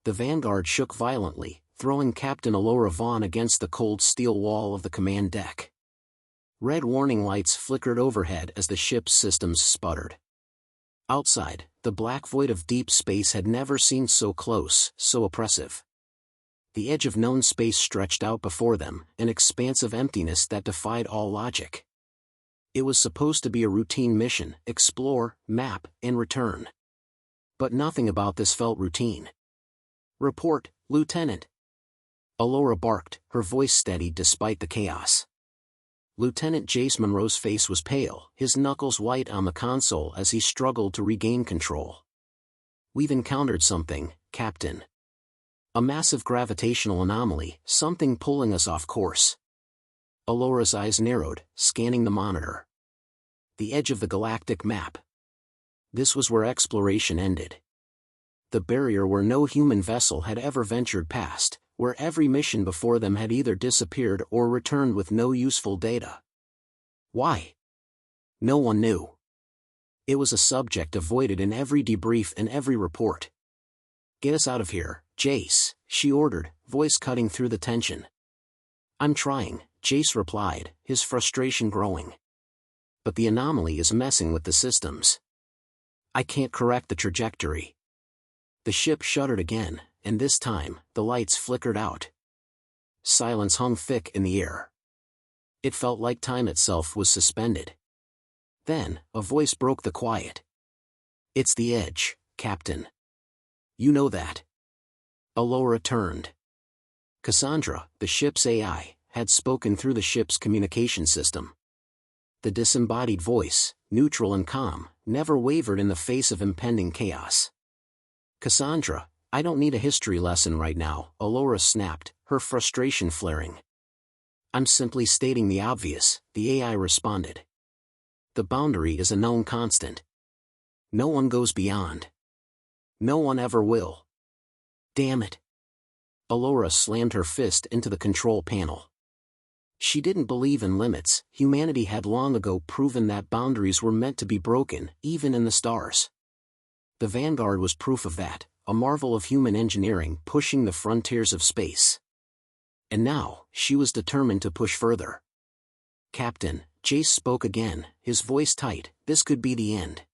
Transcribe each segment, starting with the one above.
The Vanguard shook violently, throwing Captain Allura Vaughn against the cold steel wall of the command deck. Red warning lights flickered overhead as the ship's systems sputtered. Outside, the black void of deep space had never seemed so close, so oppressive. The edge of known space stretched out before them, an expanse of emptiness that defied all logic. It was supposed to be a routine mission: explore, map, and return. But nothing about this felt routine. "Report, Lieutenant." Allura barked, her voice steady despite the chaos. Lieutenant Jace Monroe's face was pale, his knuckles white on the console as he struggled to regain control. "We've encountered something, Captain. A massive gravitational anomaly, something pulling us off course." Allura's eyes narrowed, scanning the monitor. The edge of the galactic map. This was where exploration ended. The barrier where no human vessel had ever ventured past, where every mission before them had either disappeared or returned with no useful data. Why? No one knew. It was a subject avoided in every debrief and every report. "Get us out of here, Jace," she ordered, voice cutting through the tension. "I'm trying," Jace replied, his frustration growing. "But the anomaly is messing with the systems. I can't correct the trajectory." The ship shuddered again, and this time, the lights flickered out. Silence hung thick in the air. It felt like time itself was suspended. Then, a voice broke the quiet. "It's the edge, Captain. You know that." Allura turned. Cassandra, the ship's AI, had spoken through the ship's communication system. The disembodied voice, neutral and calm, never wavered in the face of impending chaos. "Cassandra, I don't need a history lesson right now," Allura snapped, her frustration flaring. "I'm simply stating the obvious," the AI responded. "The boundary is a known constant. No one goes beyond. No one ever will." "Damn it." Allura slammed her fist into the control panel. She didn't believe in limits. Humanity had long ago proven that boundaries were meant to be broken, even in the stars. The Vanguard was proof of that, a marvel of human engineering pushing the frontiers of space. And now, she was determined to push further. "Captain," Jace spoke again, his voice tight, "this could be the end.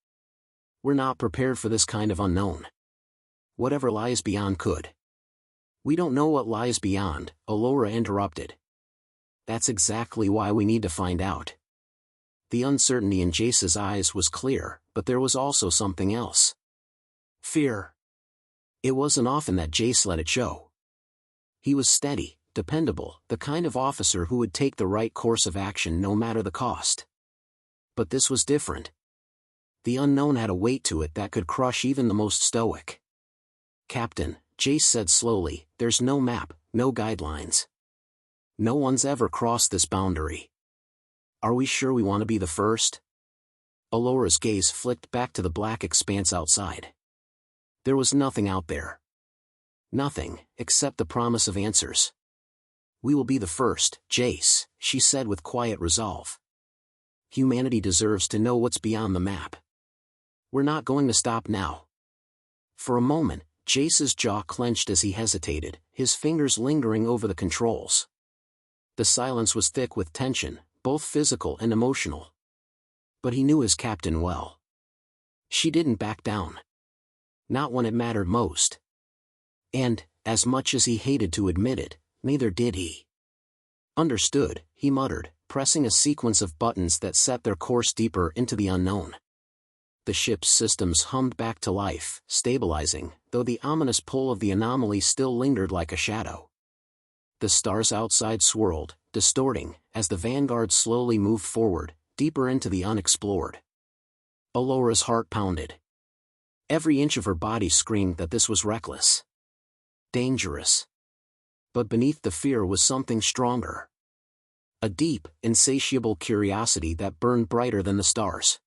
We're not prepared for this kind of unknown. Whatever lies beyond could." "We don't know what lies beyond," Allura interrupted. "That's exactly why we need to find out." The uncertainty in Jace's eyes was clear, but there was also something else. Fear. It wasn't often that Jace let it show. He was steady, dependable, the kind of officer who would take the right course of action no matter the cost. But this was different. The unknown had a weight to it that could crush even the most stoic. "Captain," Jace said slowly, "there's no map, no guidelines. No one's ever crossed this boundary. Are we sure we want to be the first?" Allura's gaze flicked back to the black expanse outside. There was nothing out there. Nothing, except the promise of answers. "We will be the first, Jace," she said with quiet resolve. "Humanity deserves to know what's beyond the map. We're not going to stop now." For a moment, Jace's jaw clenched as he hesitated, his fingers lingering over the controls. The silence was thick with tension, both physical and emotional. But he knew his captain well. She didn't back down. Not when it mattered most. And, as much as he hated to admit it, neither did he. "Understood," he muttered, pressing a sequence of buttons that set their course deeper into the unknown. The ship's systems hummed back to life, stabilizing, though the ominous pull of the anomaly still lingered like a shadow. The stars outside swirled, distorting, as the Vanguard slowly moved forward, deeper into the unexplored. Allura's heart pounded. Every inch of her body screamed that this was reckless. Dangerous. But beneath the fear was something stronger. A deep, insatiable curiosity that burned brighter than the stars.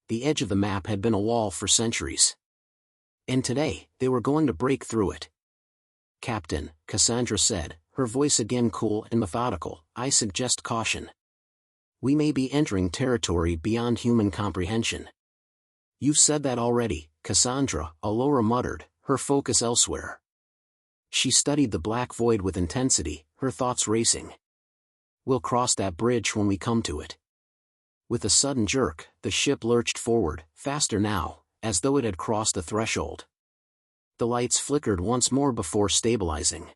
The edge of the map had been a wall for centuries. And today, they were going to break through it. "Captain," Cassandra said, her voice again cool and methodical, "I suggest caution. We may be entering territory beyond human comprehension." "You've said that already, Cassandra," Allura muttered, her focus elsewhere. She studied the black void with intensity, her thoughts racing. We'll cross that bridge when we come to it. With a sudden jerk, the ship lurched forward, faster now, as though it had crossed a threshold. The lights flickered once more before stabilizing.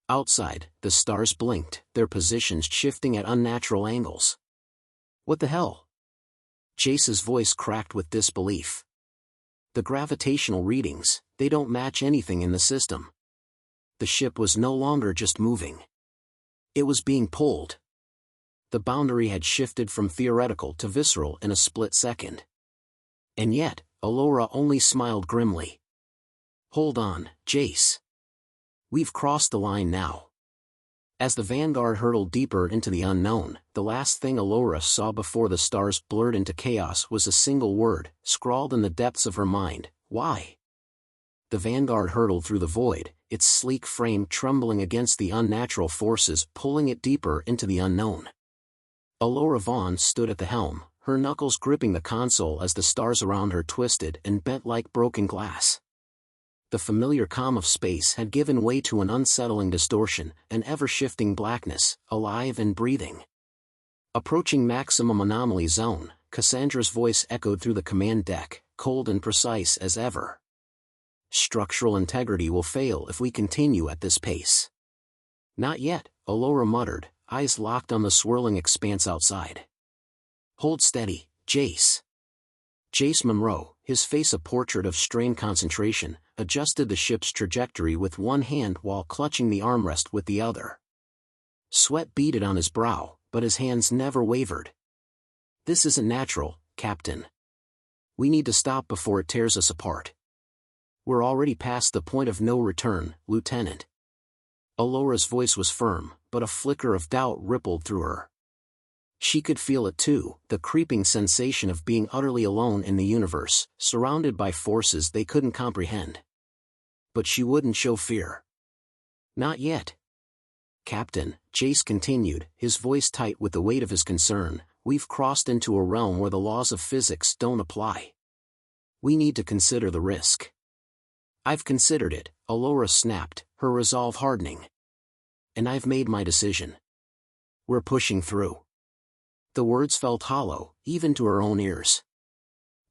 Outside, the stars blinked, their positions shifting at unnatural angles. What the hell? Jace's voice cracked with disbelief. The gravitational readings, they don't match anything in the system. The ship was no longer just moving. It was being pulled. The boundary had shifted from theoretical to visceral in a split second. And yet, Allura only smiled grimly. Hold on, Jace. We've crossed the line now. As the Vanguard hurtled deeper into the unknown, the last thing Allura saw before the stars blurred into chaos was a single word, scrawled in the depths of her mind: why? The Vanguard hurtled through the void, its sleek frame trembling against the unnatural forces pulling it deeper into the unknown. Allura Vaughn stood at the helm, her knuckles gripping the console as the stars around her twisted and bent like broken glass. The familiar calm of space had given way to an unsettling distortion, an ever-shifting blackness, alive and breathing. Approaching maximum anomaly zone, Cassandra's voice echoed through the command deck, cold and precise as ever. Structural integrity will fail if we continue at this pace. Not yet, Allura muttered, eyes locked on the swirling expanse outside. Hold steady, Jace. Jace Monroe, his face a portrait of strained concentration, adjusted the ship's trajectory with one hand while clutching the armrest with the other. Sweat beaded on his brow, but his hands never wavered. This isn't natural, Captain. We need to stop before it tears us apart. We're already past the point of no return, Lieutenant. Allura's voice was firm, but a flicker of doubt rippled through her. She could feel it too, the creeping sensation of being utterly alone in the universe, surrounded by forces they couldn't comprehend. But she wouldn't show fear. Not yet. Captain, Jace continued, his voice tight with the weight of his concern, we've crossed into a realm where the laws of physics don't apply. We need to consider the risk. I've considered it, Allura snapped, her resolve hardening. And I've made my decision. We're pushing through. The words felt hollow, even to her own ears.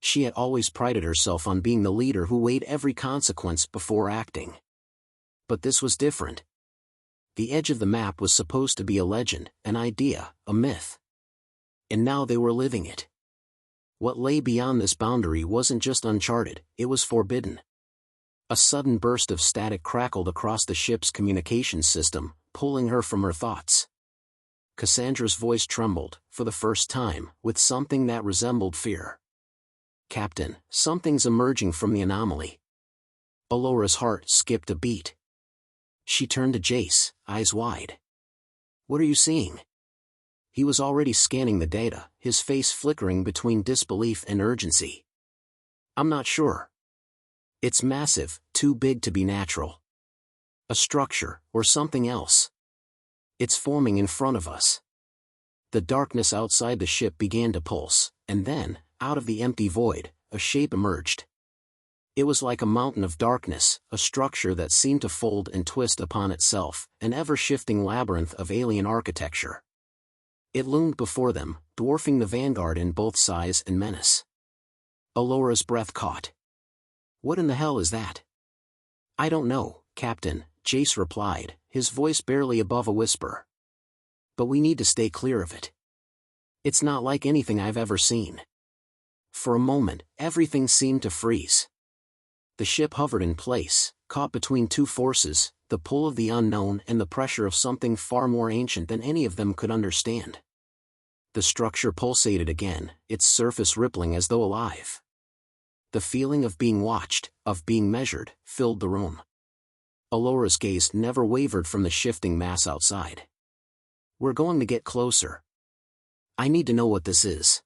She had always prided herself on being the leader who weighed every consequence before acting. But this was different. The edge of the map was supposed to be a legend, an idea, a myth. And now they were living it. What lay beyond this boundary wasn't just uncharted, it was forbidden. A sudden burst of static crackled across the ship's communications system, pulling her from her thoughts. Cassandra's voice trembled, for the first time, with something that resembled fear. Captain, something's emerging from the anomaly. Allura's heart skipped a beat. She turned to Jace, eyes wide. What are you seeing? He was already scanning the data, his face flickering between disbelief and urgency. I'm not sure. It's massive, too big to be natural. A structure, or something else. It's forming in front of us. The darkness outside the ship began to pulse, and then, out of the empty void, a shape emerged. It was like a mountain of darkness, a structure that seemed to fold and twist upon itself, an ever-shifting labyrinth of alien architecture. It loomed before them, dwarfing the Vanguard in both size and menace. Allura's breath caught. What in the hell is that? I don't know, Captain, Jace replied, his voice barely above a whisper. But we need to stay clear of it. It's not like anything I've ever seen. For a moment, everything seemed to freeze. The ship hovered in place, caught between two forces, the pull of the unknown and the pressure of something far more ancient than any of them could understand. The structure pulsated again, its surface rippling as though alive. The feeling of being watched, of being measured, filled the room. Allura's gaze never wavered from the shifting mass outside. We're going to get closer. I need to know what this is.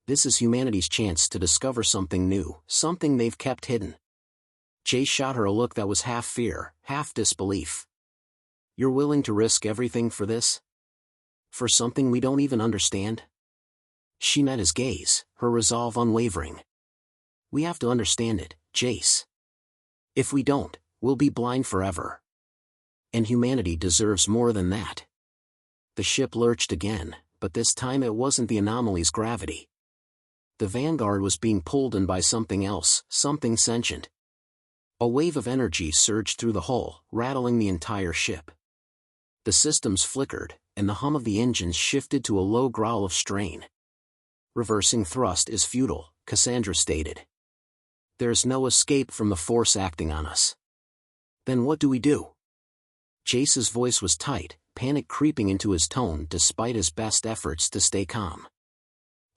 This is humanity's chance to discover something new, something they've kept hidden. Jace shot her a look that was half fear, half disbelief. You're willing to risk everything for this? For something we don't even understand? She met his gaze, her resolve unwavering. We have to understand it, Jace. If we don't, we'll be blind forever. And humanity deserves more than that. The ship lurched again, but this time it wasn't the anomaly's gravity. The Vanguard was being pulled in by something else, something sentient. A wave of energy surged through the hull, rattling the entire ship. The systems flickered, and the hum of the engines shifted to a low growl of strain. Reversing thrust is futile, Cassandra stated. There's no escape from the force acting on us. Then what do we do? Jace's voice was tight, panic creeping into his tone despite his best efforts to stay calm.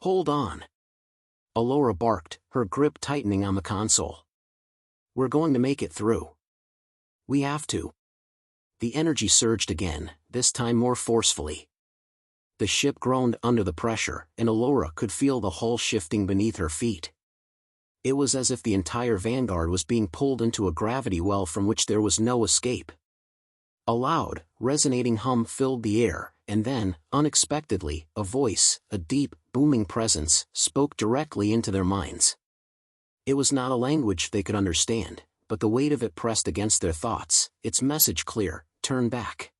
Hold on. Allura barked, her grip tightening on the console. We're going to make it through. We have to. The energy surged again, this time more forcefully. The ship groaned under the pressure, and Allura could feel the hull shifting beneath her feet. It was as if the entire Vanguard was being pulled into a gravity well from which there was no escape. A loud, resonating hum filled the air, and then, unexpectedly, a voice, a deep, booming presence, spoke directly into their minds. It was not a language they could understand, but the weight of it pressed against their thoughts, its message clear: turn back.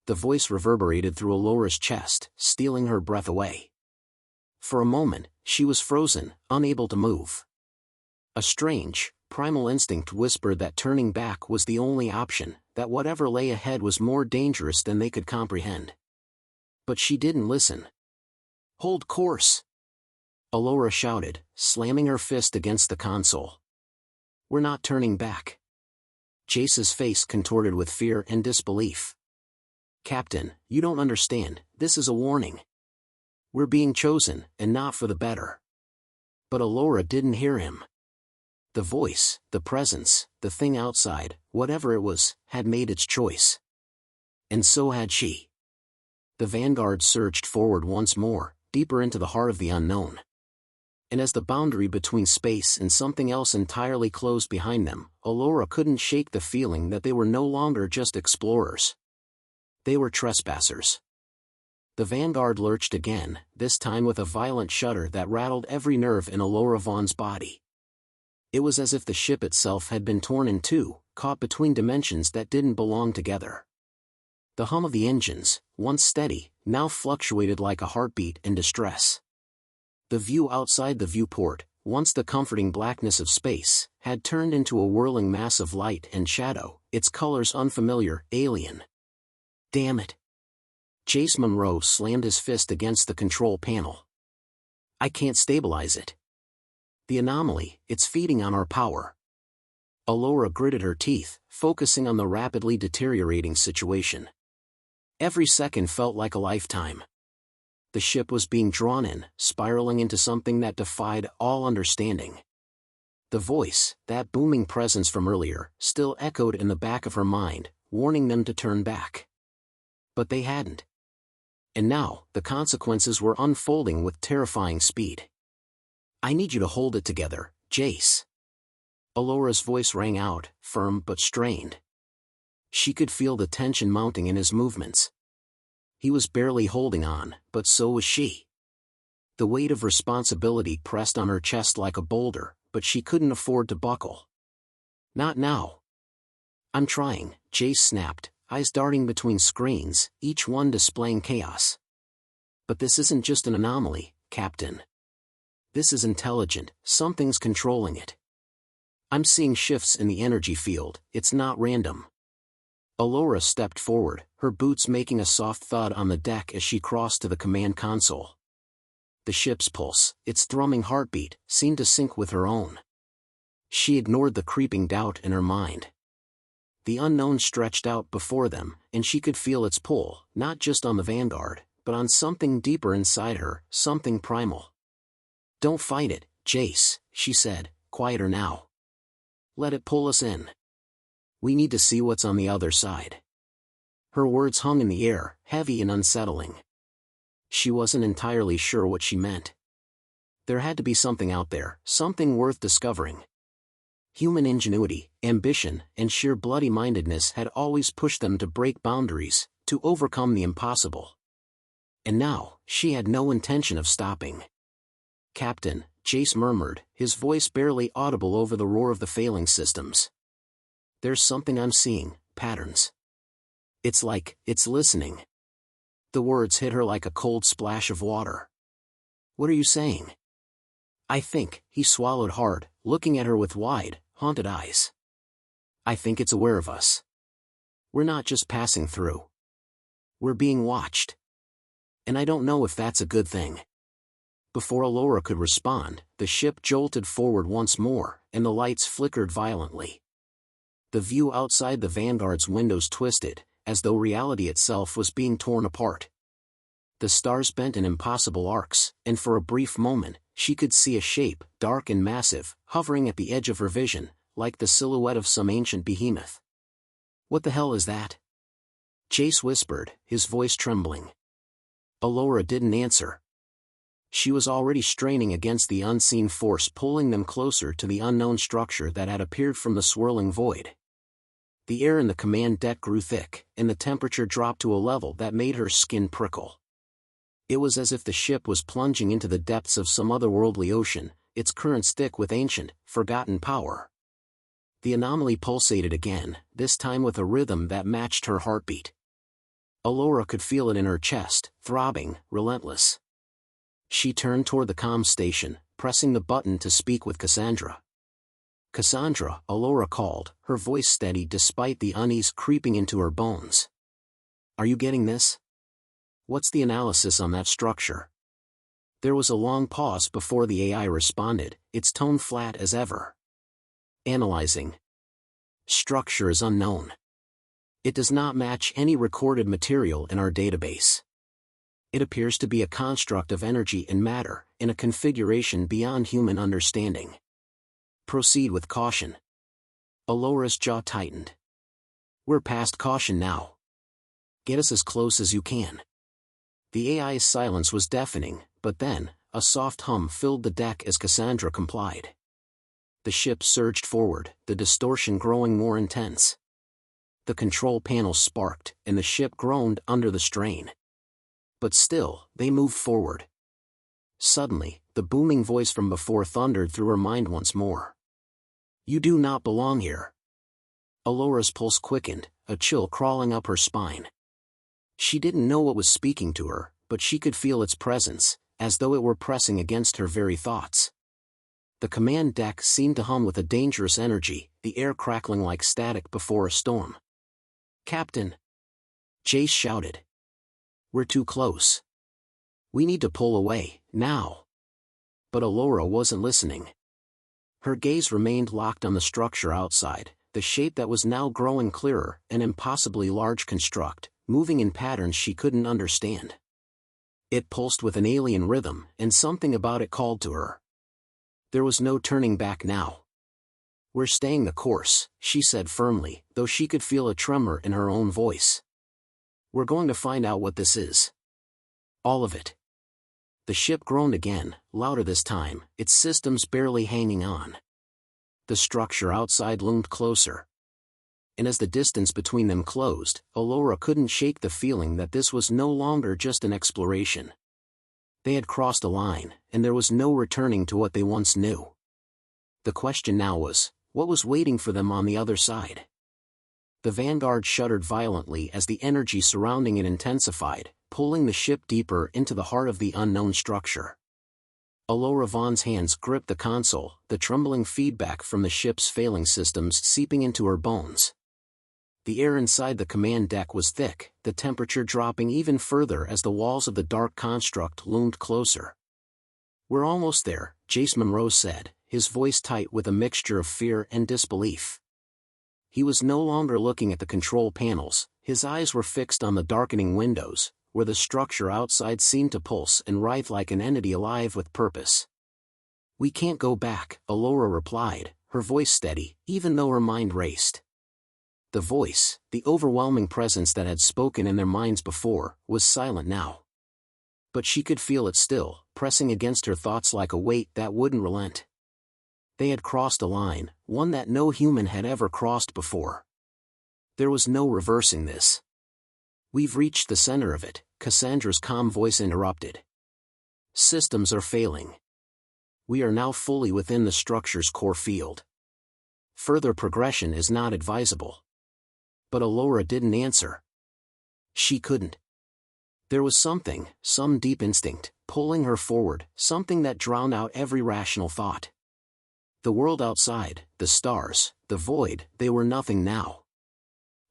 The voice reverberated through Allura's chest, stealing her breath away. For a moment, she was frozen, unable to move. A strange, primal instinct whispered that turning back was the only option, that whatever lay ahead was more dangerous than they could comprehend. But she didn't listen. Hold course! Allura shouted, slamming her fist against the console. We're not turning back. Jace's face contorted with fear and disbelief. Captain, you don't understand, this is a warning. We're being chosen, and not for the better. But Allura didn't hear him. The voice, the presence, the thing outside, whatever it was, had made its choice. And so had she. The Vanguard surged forward once more, deeper into the heart of the unknown. And as the boundary between space and something else entirely closed behind them, Allura couldn't shake the feeling that they were no longer just explorers. They were trespassers. The Vanguard lurched again, this time with a violent shudder that rattled every nerve in Allura Vaughn's body. It was as if the ship itself had been torn in two, caught between dimensions that didn't belong together. The hum of the engines, once steady, now fluctuated like a heartbeat in distress. The view outside the viewport, once the comforting blackness of space, had turned into a whirling mass of light and shadow, its colors unfamiliar, alien. Damn it! Jace Monroe slammed his fist against the control panel. I can't stabilize it. The anomaly, it's feeding on our power. Allura gritted her teeth, focusing on the rapidly deteriorating situation. Every second felt like a lifetime. The ship was being drawn in, spiraling into something that defied all understanding. The voice, that booming presence from earlier, still echoed in the back of her mind, warning them to turn back. But they hadn't. And now, the consequences were unfolding with terrifying speed. I need you to hold it together, Jace. Allura's voice rang out, firm but strained. She could feel the tension mounting in his movements. He was barely holding on, but so was she. The weight of responsibility pressed on her chest like a boulder, but she couldn't afford to buckle. Not now. I'm trying, Jace snapped, eyes darting between screens, each one displaying chaos. But this isn't just an anomaly, Captain. This is intelligent, something's controlling it. I'm seeing shifts in the energy field, it's not random. Allura stepped forward, her boots making a soft thud on the deck as she crossed to the command console. The ship's pulse, its thrumming heartbeat, seemed to sync with her own. She ignored the creeping doubt in her mind. The unknown stretched out before them, and she could feel its pull, not just on the Vanguard, but on something deeper inside her, something primal. Don't fight it, Jace, she said, quieter now. Let it pull us in. We need to see what's on the other side. Her words hung in the air, heavy and unsettling. She wasn't entirely sure what she meant. There had to be something out there, something worth discovering. Human ingenuity, ambition, and sheer bloody-mindedness had always pushed them to break boundaries, to overcome the impossible. And now, she had no intention of stopping. Captain, Jace murmured, his voice barely audible over the roar of the failing systems. There's something I'm seeing, patterns. It's like, it's listening. The words hit her like a cold splash of water. What are you saying? I think, he swallowed hard, looking at her with wide, haunted eyes. I think it's aware of us. We're not just passing through. We're being watched. And I don't know if that's a good thing. Before Allura could respond, the ship jolted forward once more, and the lights flickered violently. The view outside the Vanguard's windows twisted, as though reality itself was being torn apart. The stars bent in impossible arcs, and for a brief moment, she could see a shape, dark and massive, hovering at the edge of her vision, like the silhouette of some ancient behemoth. What the hell is that? Jace whispered, his voice trembling. Allura didn't answer. She was already straining against the unseen force pulling them closer to the unknown structure that had appeared from the swirling void. The air in the command deck grew thick, and the temperature dropped to a level that made her skin prickle. It was as if the ship was plunging into the depths of some otherworldly ocean, its currents thick with ancient, forgotten power. The anomaly pulsated again, this time with a rhythm that matched her heartbeat. Allura could feel it in her chest, throbbing, relentless. She turned toward the comm station, pressing the button to speak with Cassandra. Cassandra, Allura called, her voice steady despite the unease creeping into her bones. Are you getting this? What's the analysis on that structure? There was a long pause before the AI responded, its tone flat as ever. Analyzing. Structure is unknown. It does not match any recorded material in our database. It appears to be a construct of energy and matter, in a configuration beyond human understanding. Proceed with caution. Allura's jaw tightened. We're past caution now. Get us as close as you can. The AI's silence was deafening, but then, a soft hum filled the deck as Cassandra complied. The ship surged forward, the distortion growing more intense. The control panels sparked, and the ship groaned under the strain. But still, they moved forward. Suddenly, the booming voice from before thundered through her mind once more. You do not belong here. Allura's pulse quickened, a chill crawling up her spine. She didn't know what was speaking to her, but she could feel its presence, as though it were pressing against her very thoughts. The command deck seemed to hum with a dangerous energy, the air crackling like static before a storm. Captain! Jace shouted. We're too close. We need to pull away, now. But Allura wasn't listening. Her gaze remained locked on the structure outside, the shape that was now growing clearer, an impossibly large construct, moving in patterns she couldn't understand. It pulsed with an alien rhythm, and something about it called to her. There was no turning back now. We're staying the course, she said firmly, though she could feel a tremor in her own voice. We're going to find out what this is. All of it. The ship groaned again, louder this time, its systems barely hanging on. The structure outside loomed closer. And as the distance between them closed, Allura couldn't shake the feeling that this was no longer just an exploration. They had crossed a line, and there was no returning to what they once knew. The question now was, what was waiting for them on the other side? The Vanguard shuddered violently as the energy surrounding it intensified, pulling the ship deeper into the heart of the unknown structure. Allura Vaughn's hands gripped the console, the trembling feedback from the ship's failing systems seeping into her bones. The air inside the command deck was thick, the temperature dropping even further as the walls of the dark construct loomed closer. We're almost there, Jace Monroe said, his voice tight with a mixture of fear and disbelief. He was no longer looking at the control panels, his eyes were fixed on the darkening windows, where the structure outside seemed to pulse and writhe like an entity alive with purpose. We can't go back, Allura replied, her voice steady, even though her mind raced. The voice, the overwhelming presence that had spoken in their minds before, was silent now. But she could feel it still, pressing against her thoughts like a weight that wouldn't relent. They had crossed a line, one that no human had ever crossed before. There was no reversing this. We've reached the center of it, Cassandra's calm voice interrupted. Systems are failing. We are now fully within the structure's core field. Further progression is not advisable. But Allura didn't answer. She couldn't. There was something, some deep instinct, pulling her forward, something that drowned out every rational thought. The world outside, the stars, the void, they were nothing now.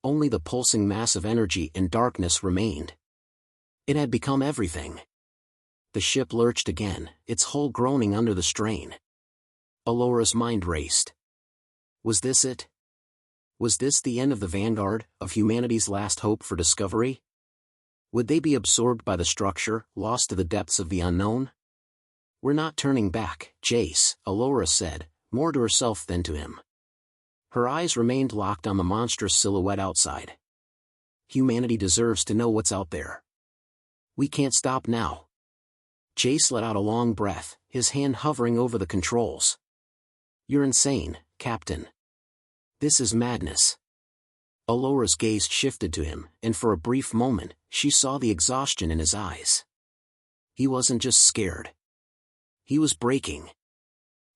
Only the pulsing mass of energy and darkness remained. It had become everything. The ship lurched again, its hull groaning under the strain. Allura's mind raced. Was this it? Was this the end of the vanguard, of humanity's last hope for discovery? Would they be absorbed by the structure, lost to the depths of the unknown? We're not turning back, Jace, Allura said, more to herself than to him. Her eyes remained locked on the monstrous silhouette outside. Humanity deserves to know what's out there. We can't stop now. Jace let out a long breath, his hand hovering over the controls. You're insane, Captain. This is madness. Allura's gaze shifted to him, and for a brief moment, she saw the exhaustion in his eyes. He wasn't just scared. He was breaking.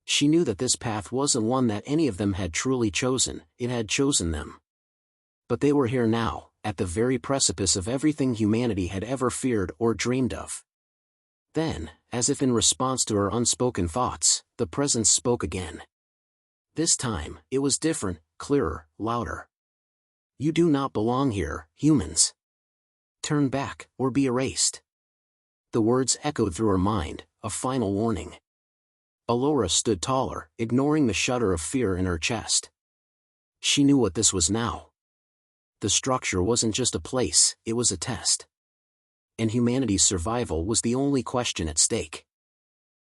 She knew that this path wasn't one that any of them had truly chosen, it had chosen them. But they were here now, at the very precipice of everything humanity had ever feared or dreamed of. Then, as if in response to her unspoken thoughts, the presence spoke again. This time, it was different, clearer, louder. You do not belong here, humans. Turn back, or be erased. The words echoed through her mind, a final warning. Allura stood taller, ignoring the shudder of fear in her chest. She knew what this was now. The structure wasn't just a place, it was a test. And humanity's survival was the only question at stake.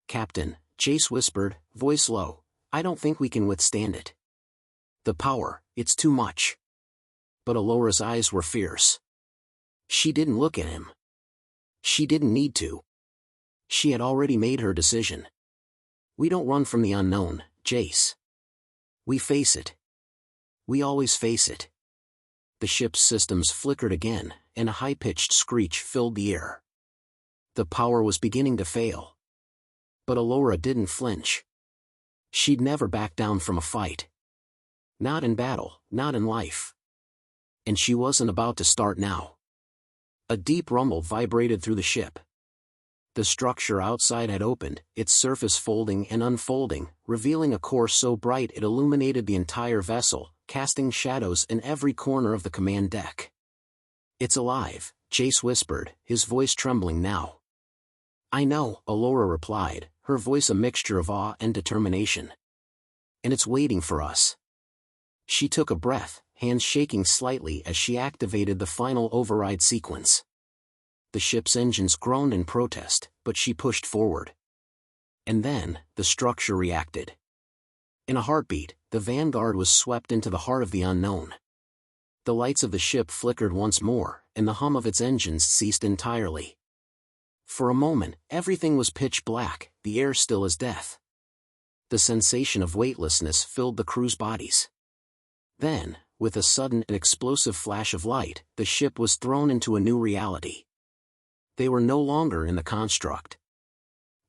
Captain, Jace whispered, voice low, I don't think we can withstand it. The power, it's too much. But Allura's eyes were fierce. She didn't look at him. She didn't need to. She had already made her decision. We don't run from the unknown, Jace. We face it. We always face it. The ship's systems flickered again, and a high-pitched screech filled the air. The power was beginning to fail. But Allura didn't flinch. She'd never back down from a fight. Not in battle, not in life. And she wasn't about to start now. A deep rumble vibrated through the ship. The structure outside had opened, its surface folding and unfolding, revealing a core so bright it illuminated the entire vessel, casting shadows in every corner of the command deck. It's alive, Jace whispered, his voice trembling now. I know, Allura replied, her voice a mixture of awe and determination. And it's waiting for us. She took a breath, hands shaking slightly as she activated the final override sequence. The ship's engines groaned in protest, but she pushed forward. And then, the structure reacted. In a heartbeat, the vanguard was swept into the heart of the unknown. The lights of the ship flickered once more, and the hum of its engines ceased entirely. For a moment, everything was pitch black, the air still as death. The sensation of weightlessness filled the crew's bodies. Then, with a sudden and explosive flash of light, the ship was thrown into a new reality. They were no longer in the construct.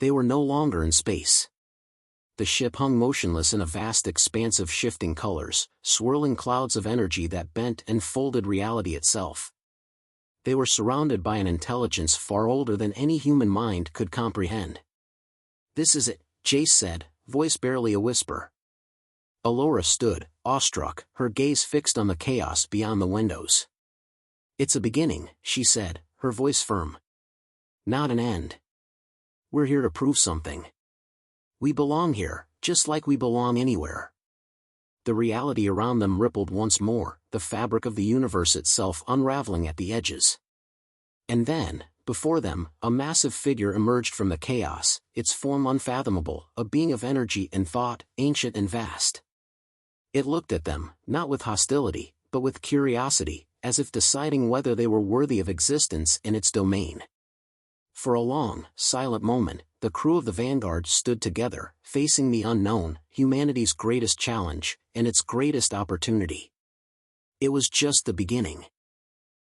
They were no longer in space. The ship hung motionless in a vast expanse of shifting colors, swirling clouds of energy that bent and folded reality itself. They were surrounded by an intelligence far older than any human mind could comprehend. This is it, Jace said, voice barely a whisper. Allura stood, awestruck, her gaze fixed on the chaos beyond the windows. It's a beginning, she said, her voice firm. Not an end. We're here to prove something. We belong here, just like we belong anywhere. The reality around them rippled once more, the fabric of the universe itself unraveling at the edges. And then, before them, a massive figure emerged from the chaos, its form unfathomable, a being of energy and thought, ancient and vast. It looked at them, not with hostility, but with curiosity, as if deciding whether they were worthy of existence in its domain. For a long, silent moment, the crew of the Vanguard stood together, facing the unknown, humanity's greatest challenge, and its greatest opportunity. It was just the beginning.